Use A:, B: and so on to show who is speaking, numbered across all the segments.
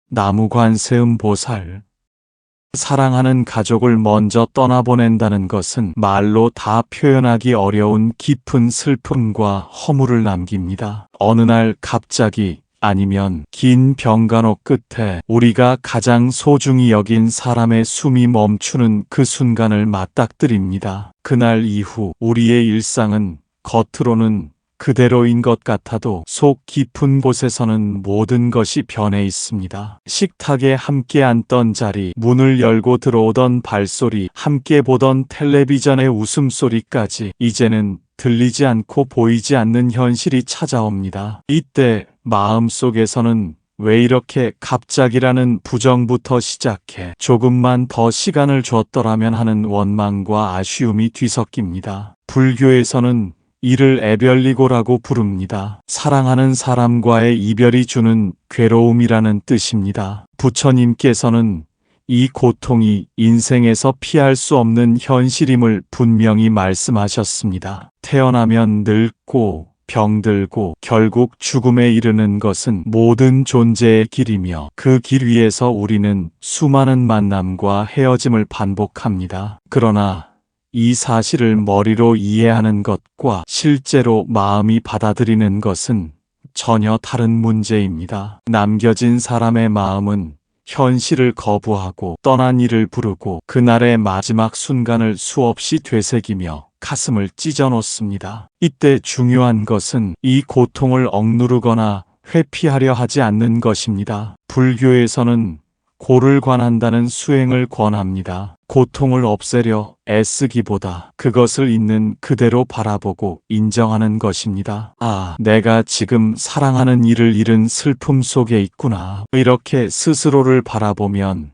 A: 나무관세음보살. 사랑하는 가족을 먼저 떠나보낸다는 것은 말로 다 표현하기 어려운 깊은 슬픔과 허물을 남깁니다. 어느 날 갑자기 아니면 긴 병간호 끝에 우리가 가장 소중히 여긴 사람의 숨이 멈추는 그 순간을 맞닥뜨립니다. 그날 이후 우리의 일상은 겉으로는 그대로인 것 같아도 속 깊은 곳에서는 모든 것이 변해 있습니다. 식탁에 함께 앉던 자리, 문을 열고 들어오던 발소리, 함께 보던 텔레비전의 웃음소리까지 이제는 들리지 않고 보이지 않는 현실이 찾아옵니다. 이때 마음속에서는 왜 이렇게 갑자기라는 부정부터 시작해 조금만 더 시간을 줬더라면 하는 원망과 아쉬움이 뒤섞입니다. 불교에서는 이를 애별리고라고 부릅니다. 사랑하는 사람과의 이별이 주는 괴로움이라는 뜻입니다. 부처님께서는 이 고통이 인생에서 피할 수 없는 현실임을 분명히 말씀하셨습니다. 태어나면 늙고 병들고 결국 죽음에 이르는 것은 모든 존재의 길이며 그 길 위에서 우리는 수많은 만남과 헤어짐을 반복합니다. 그러나 이 사실을 머리로 이해하는 것과 실제로 마음이 받아들이는 것은 전혀 다른 문제입니다. 남겨진 사람의 마음은 현실을 거부하고 떠난 이를 부르고 그날의 마지막 순간을 수없이 되새기며 가슴을 찢어놓습니다. 이때 중요한 것은 이 고통을 억누르거나 회피하려 하지 않는 것입니다. 불교에서는 고를 관한다는 수행을 권합니다. 고통을 없애려 애쓰기보다 그것을 있는 그대로 바라보고 인정하는 것입니다. 아, 내가 지금 사랑하는 이를 잃은 슬픔 속에 있구나. 이렇게 스스로를 바라보면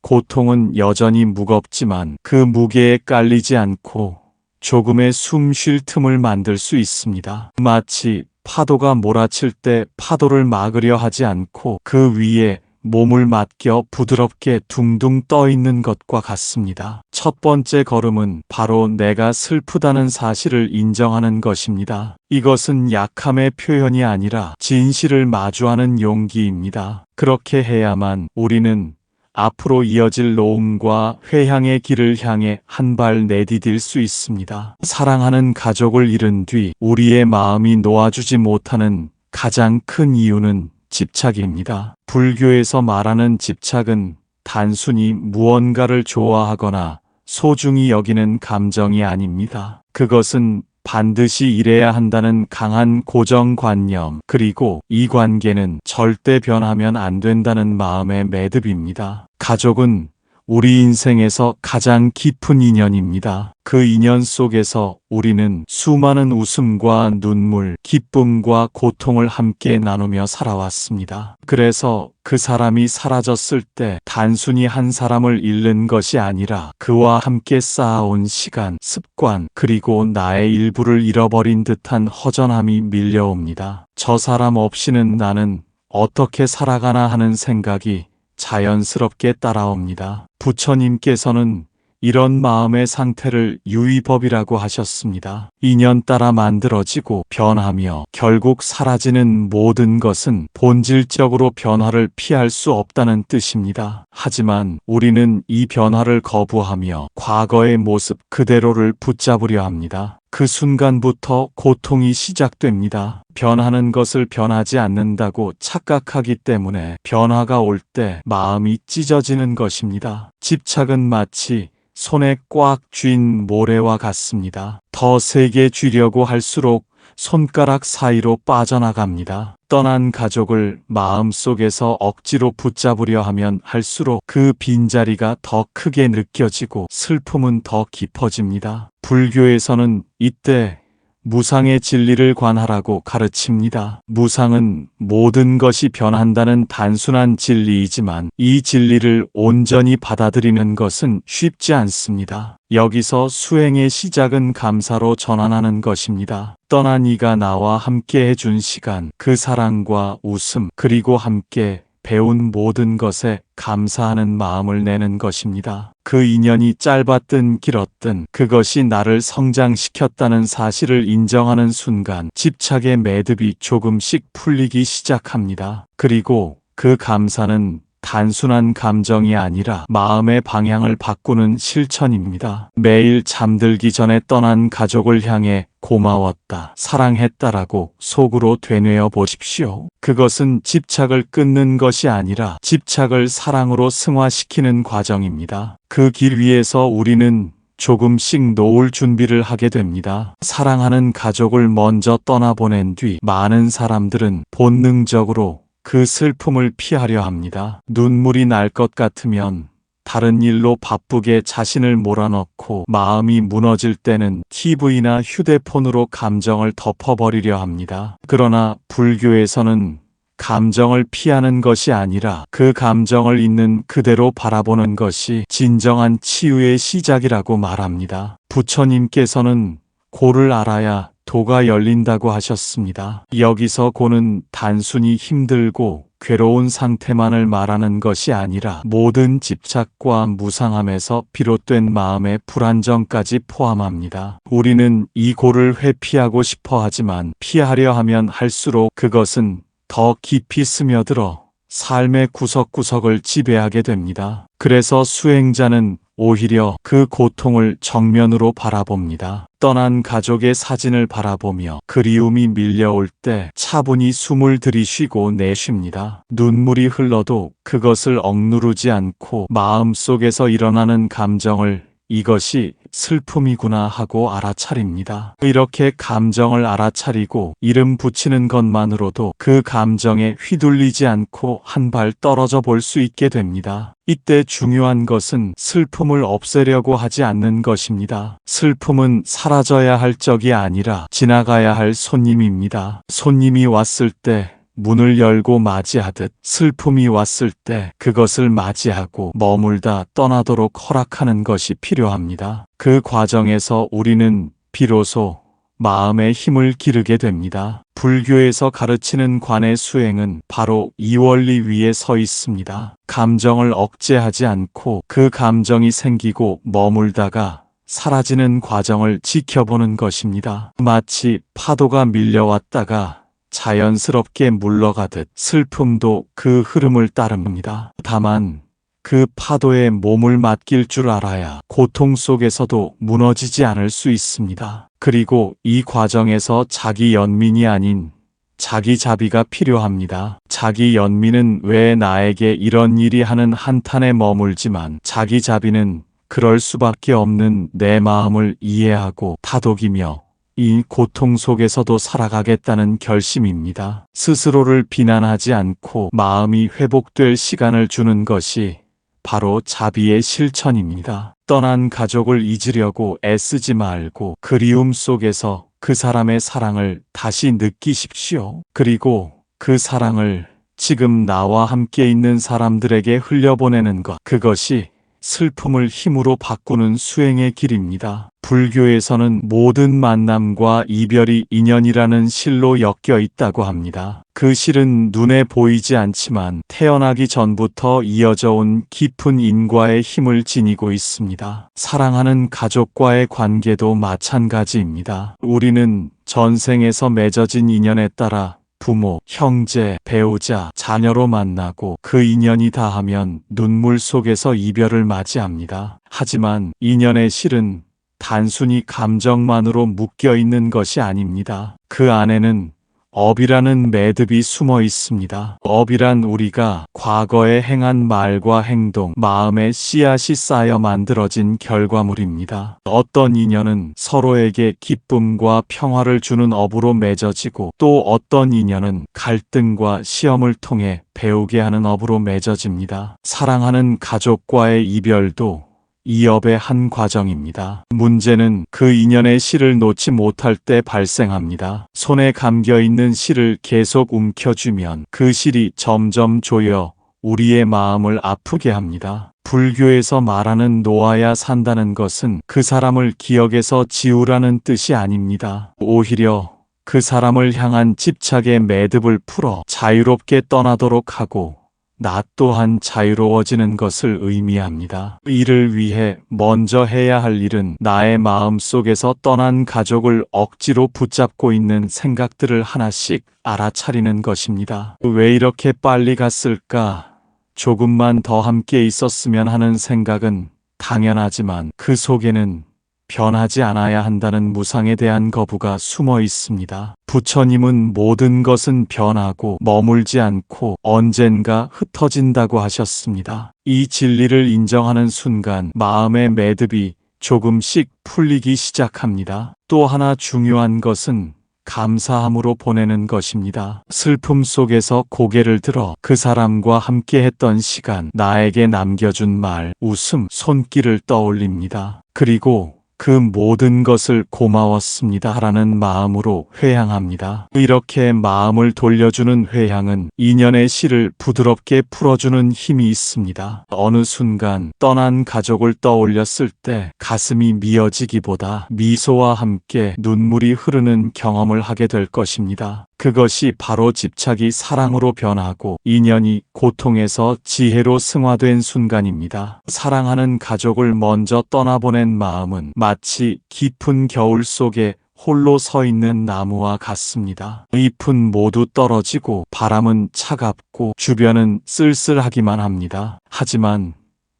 A: 고통은 여전히 무겁지만 그 무게에 깔리지 않고 조금의 숨 쉴 틈을 만들 수 있습니다. 마치 파도가 몰아칠 때 파도를 막으려 하지 않고 그 위에 몸을 맡겨 부드럽게 둥둥 떠 있는 것과 같습니다. 첫 번째 걸음은 바로 내가 슬프다는 사실을 인정하는 것입니다. 이것은 약함의 표현이 아니라 진실을 마주하는 용기입니다. 그렇게 해야만 우리는 앞으로 이어질 노음과 회향의 길을 향해 한 발 내디딜 수 있습니다. 사랑하는 가족을 잃은 뒤 우리의 마음이 놓아주지 못하는 가장 큰 이유는 집착입니다. 불교에서 말하는 집착은 단순히 무언가를 좋아하거나 소중히 여기는 감정이 아닙니다. 그것은 반드시 이래야 한다는 강한 고정관념, 그리고 이 관계는 절대 변하면 안 된다는 마음의 매듭입니다. 가족은 우리 인생에서 가장 깊은 인연입니다. 그 인연 속에서 우리는 수많은 웃음과 눈물, 기쁨과 고통을 함께 나누며 살아왔습니다. 그래서 그 사람이 사라졌을 때 단순히 한 사람을 잃는 것이 아니라 그와 함께 쌓아온 시간, 습관, 그리고 나의 일부를 잃어버린 듯한 허전함이 밀려옵니다. 저 사람 없이는 나는 어떻게 살아가나 하는 생각이 자연스럽게 따라옵니다. 부처님께서는 이런 마음의 상태를 유의법이라고 하셨습니다. 인연 따라 만들어지고 변하며 결국 사라지는 모든 것은 본질적으로 변화를 피할 수 없다는 뜻입니다. 하지만 우리는 이 변화를 거부하며 과거의 모습 그대로를 붙잡으려 합니다. 그 순간부터 고통이 시작됩니다. 변하는 것을 변하지 않는다고 착각하기 때문에 변화가 올 때 마음이 찢어지는 것입니다. 집착은 마치 손에 꽉 쥔 모래와 같습니다. 더 세게 쥐려고 할수록 손가락 사이로 빠져나갑니다. 떠난 가족을 마음속에서 억지로 붙잡으려 하면 할수록 그 빈자리가 더 크게 느껴지고 슬픔은 더 깊어집니다. 불교에서는 이때 무상의 진리를 관하라고 가르칩니다. 무상은 모든 것이 변한다는 단순한 진리이지만 이 진리를 온전히 받아들이는 것은 쉽지 않습니다. 여기서 수행의 시작은 감사로 전환하는 것입니다. 떠난 이가 나와 함께 해준 시간, 그 사랑과 웃음, 그리고 함께 배운 모든 것에 감사하는 마음을 내는 것입니다. 그 인연이 짧았든 길었든 그것이 나를 성장시켰다는 사실을 인정하는 순간 집착의 매듭이 조금씩 풀리기 시작합니다. 그리고 그 감사는 단순한 감정이 아니라 마음의 방향을 바꾸는 실천입니다. 매일 잠들기 전에 떠난 가족을 향해 고마웠다, 사랑했다라고 속으로 되뇌어 보십시오. 그것은 집착을 끊는 것이 아니라 집착을 사랑으로 승화시키는 과정입니다. 그 길 위에서 우리는 조금씩 놓을 준비를 하게 됩니다. 사랑하는 가족을 먼저 떠나보낸 뒤 많은 사람들은 본능적으로 그 슬픔을 피하려 합니다. 눈물이 날 것 같으면 다른 일로 바쁘게 자신을 몰아넣고 마음이 무너질 때는 TV나 휴대폰으로 감정을 덮어버리려 합니다. 그러나 불교에서는 감정을 피하는 것이 아니라 그 감정을 있는 그대로 바라보는 것이 진정한 치유의 시작이라고 말합니다. 부처님께서는 고를 알아야 도가 열린다고 하셨습니다. 여기서 고는 단순히 힘들고 괴로운 상태만을 말하는 것이 아니라 모든 집착과 무상함에서 비롯된 마음의 불안정까지 포함합니다. 우리는 이 고를 회피하고 싶어 하지만 피하려 하면 할수록 그것은 더 깊이 스며들어 삶의 구석구석을 지배하게 됩니다. 그래서 수행자는 오히려 그 고통을 정면으로 바라봅니다. 떠난 가족의 사진을 바라보며 그리움이 밀려올 때 차분히 숨을 들이쉬고 내쉽니다. 눈물이 흘러도 그것을 억누르지 않고 마음속에서 일어나는 감정을 이것이 슬픔이구나 하고 알아차립니다. 이렇게 감정을 알아차리고 이름 붙이는 것만으로도 그 감정에 휘둘리지 않고 한 발 떨어져 볼 수 있게 됩니다. 이때 중요한 것은 슬픔을 없애려고 하지 않는 것입니다. 슬픔은 사라져야 할 적이 아니라 지나가야 할 손님입니다. 손님이 왔을 때 문을 열고 맞이하듯 슬픔이 왔을 때 그것을 맞이하고 머물다 떠나도록 허락하는 것이 필요합니다. 그 과정에서 우리는 비로소 마음의 힘을 기르게 됩니다. 불교에서 가르치는 관의 수행은 바로 이 원리 위에 서 있습니다. 감정을 억제하지 않고 그 감정이 생기고 머물다가 사라지는 과정을 지켜보는 것입니다. 마치 파도가 밀려왔다가 자연스럽게 물러가듯 슬픔도 그 흐름을 따릅니다. 다만 그 파도에 몸을 맡길 줄 알아야 고통 속에서도 무너지지 않을 수 있습니다. 그리고 이 과정에서 자기 연민이 아닌 자기 자비가 필요합니다. 자기 연민은 왜 나에게 이런 일이 하는 한탄에 머물지만 자기 자비는 그럴 수밖에 없는 내 마음을 이해하고 다독이며 이 고통 속에서도 살아가겠다는 결심입니다. 스스로를 비난하지 않고 마음이 회복될 시간을 주는 것이 바로 자비의 실천입니다. 떠난 가족을 잊으려고 애쓰지 말고 그리움 속에서 그 사람의 사랑을 다시 느끼십시오. 그리고 그 사랑을 지금 나와 함께 있는 사람들에게 흘려보내는 것, 그것이 슬픔을 힘으로 바꾸는 수행의 길입니다. 불교에서는 모든 만남과 이별이 인연이라는 실로 엮여 있다고 합니다. 그 실은 눈에 보이지 않지만 태어나기 전부터 이어져 온 깊은 인과의 힘을 지니고 있습니다. 사랑하는 가족과의 관계도 마찬가지입니다. 우리는 전생에서 맺어진 인연에 따라 부모, 형제, 배우자, 자녀로 만나고 그 인연이 다하면 눈물 속에서 이별을 맞이합니다. 하지만 인연의 실은 단순히 감정만으로 묶여 있는 것이 아닙니다. 그 안에는 업이라는 매듭이 숨어 있습니다. 업이란 우리가 과거에 행한 말과 행동, 마음의 씨앗이 쌓여 만들어진 결과물입니다. 어떤 인연은 서로에게 기쁨과 평화를 주는 업으로 맺어지고 또 어떤 인연은 갈등과 시험을 통해 배우게 하는 업으로 맺어집니다. 사랑하는 가족과의 이별도 이 업의 한 과정입니다. 문제는 그 인연의 실을 놓지 못할 때 발생합니다. 손에 감겨있는 실을 계속 움켜쥐면 그 실이 점점 조여 우리의 마음을 아프게 합니다. 불교에서 말하는 놓아야 산다는 것은 그 사람을 기억에서 지우라는 뜻이 아닙니다. 오히려 그 사람을 향한 집착의 매듭을 풀어 자유롭게 떠나도록 하고 나 또한 자유로워지는 것을 의미합니다. 이를 위해 먼저 해야 할 일은 나의 마음 속에서 떠난 가족을 억지로 붙잡고 있는 생각들을 하나씩 알아차리는 것입니다. 왜 이렇게 빨리 갔을까? 조금만 더 함께 있었으면 하는 생각은 당연하지만 그 속에는 변하지 않아야 한다는 무상에 대한 거부가 숨어 있습니다. 부처님은 모든 것은 변하고 머물지 않고 언젠가 흩어진다고 하셨습니다. 이 진리를 인정하는 순간 마음의 매듭이 조금씩 풀리기 시작합니다. 또 하나 중요한 것은 감사함으로 보내는 것입니다. 슬픔 속에서 고개를 들어 그 사람과 함께 했던 시간, 나에게 남겨준 말, 웃음, 손길을 떠올립니다. 그리고 그 모든 것을 고마웠습니다 라는 마음으로 회향합니다. 이렇게 마음을 돌려주는 회향은 인연의 실을 부드럽게 풀어주는 힘이 있습니다. 어느 순간 떠난 가족을 떠올렸을 때 가슴이 미어지기보다 미소와 함께 눈물이 흐르는 경험을 하게 될 것입니다. 그것이 바로 집착이 사랑으로 변하고 인연이 고통에서 지혜로 승화된 순간입니다. 사랑하는 가족을 먼저 떠나보낸 마음은 마치 깊은 겨울 속에 홀로 서 있는 나무와 같습니다. 잎은 모두 떨어지고 바람은 차갑고 주변은 쓸쓸하기만 합니다. 하지만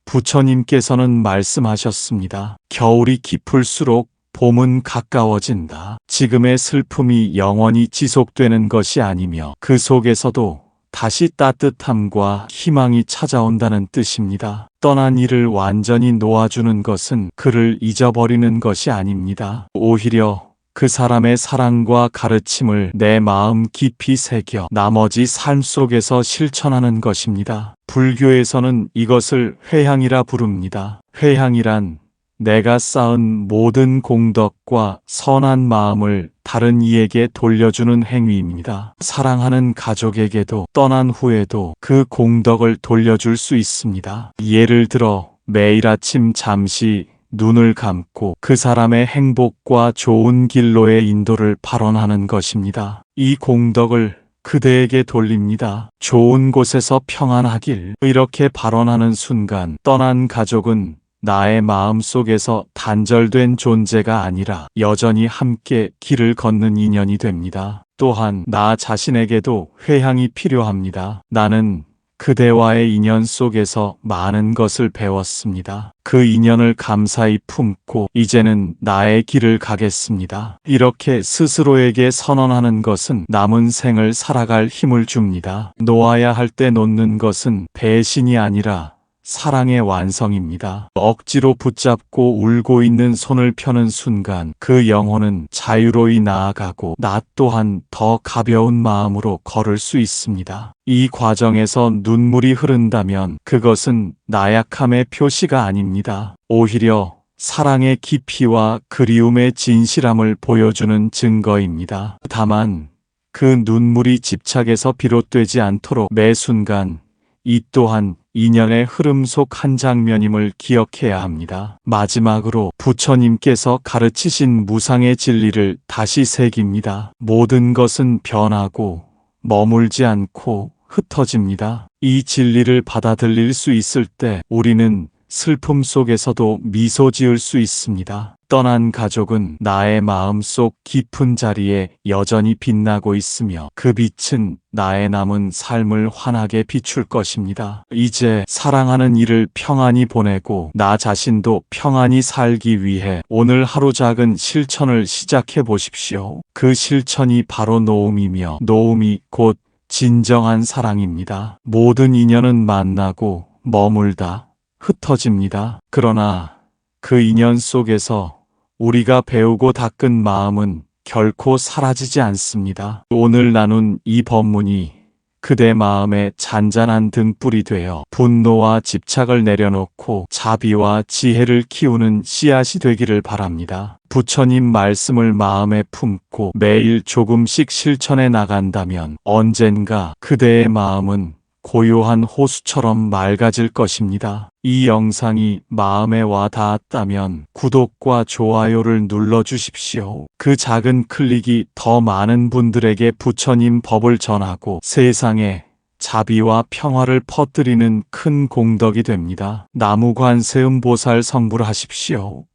A: 부처님께서는 말씀하셨습니다. 겨울이 깊을수록 봄은 가까워진다. 지금의 슬픔이 영원히 지속되는 것이 아니며 그 속에서도 다시 따뜻함과 희망이 찾아온다는 뜻입니다. 떠난 이를 완전히 놓아주는 것은 그를 잊어버리는 것이 아닙니다. 오히려 그 사람의 사랑과 가르침을 내 마음 깊이 새겨 나머지 삶 속에서 실천하는 것입니다. 불교에서는 이것을 회향이라 부릅니다. 회향이란 내가 쌓은 모든 공덕과 선한 마음을 다른 이에게 돌려주는 행위입니다. 사랑하는 가족에게도 떠난 후에도 그 공덕을 돌려줄 수 있습니다. 예를 들어 매일 아침 잠시 눈을 감고 그 사람의 행복과 좋은 길로의 인도를 발언하는 것입니다. 이 공덕을 그대에게 돌립니다. 좋은 곳에서 평안하길. 이렇게 발언하는 순간 떠난 가족은 나의 마음 속에서 단절된 존재가 아니라 여전히 함께 길을 걷는 인연이 됩니다. 또한 나 자신에게도 회향이 필요합니다. 나는 그대와의 인연 속에서 많은 것을 배웠습니다. 그 인연을 감사히 품고 이제는 나의 길을 가겠습니다. 이렇게 스스로에게 선언하는 것은 남은 생을 살아갈 힘을 줍니다. 놓아야 할 때 놓는 것은 배신이 아니라 사랑의 완성입니다. 억지로 붙잡고 울고 있는 손을 펴는 순간 그 영혼은 자유로이 나아가고 나 또한 더 가벼운 마음으로 걸을 수 있습니다. 이 과정에서 눈물이 흐른다면 그것은 나약함의 표시가 아닙니다. 오히려 사랑의 깊이와 그리움의 진실함을 보여주는 증거입니다. 다만 그 눈물이 집착에서 비롯되지 않도록 매 순간 이 또한 인연의 흐름 속 한 장면임을 기억해야 합니다. 마지막으로 부처님께서 가르치신 무상의 진리를 다시 새깁니다. 모든 것은 변하고 머물지 않고 흩어집니다. 이 진리를 받아들일 수 있을 때 우리는 슬픔 속에서도 미소 지을 수 있습니다. 떠난 가족은 나의 마음속 깊은 자리에 여전히 빛나고 있으며 그 빛은 나의 남은 삶을 환하게 비출 것입니다. 이제 사랑하는 이를 평안히 보내고 나 자신도 평안히 살기 위해 오늘 하루 작은 실천을 시작해 보십시오. 그 실천이 바로 노음이며 노음이 곧 진정한 사랑입니다. 모든 인연은 만나고 머물다 흩어집니다. 그러나 그 인연 속에서 우리가 배우고 닦은 마음은 결코 사라지지 않습니다. 오늘 나눈 이 법문이 그대 마음에 잔잔한 등불이 되어 분노와 집착을 내려놓고 자비와 지혜를 키우는 씨앗이 되기를 바랍니다. 부처님 말씀을 마음에 품고 매일 조금씩 실천해 나간다면 언젠가 그대의 마음은 고요한 호수처럼 맑아질 것입니다. 이 영상이 마음에 와 닿았다면 구독과 좋아요를 눌러주십시오. 그 작은 클릭이 더 많은 분들에게 부처님 법을 전하고 세상에 자비와 평화를 퍼뜨리는 큰 공덕이 됩니다. 나무관세음보살 성불하십시오.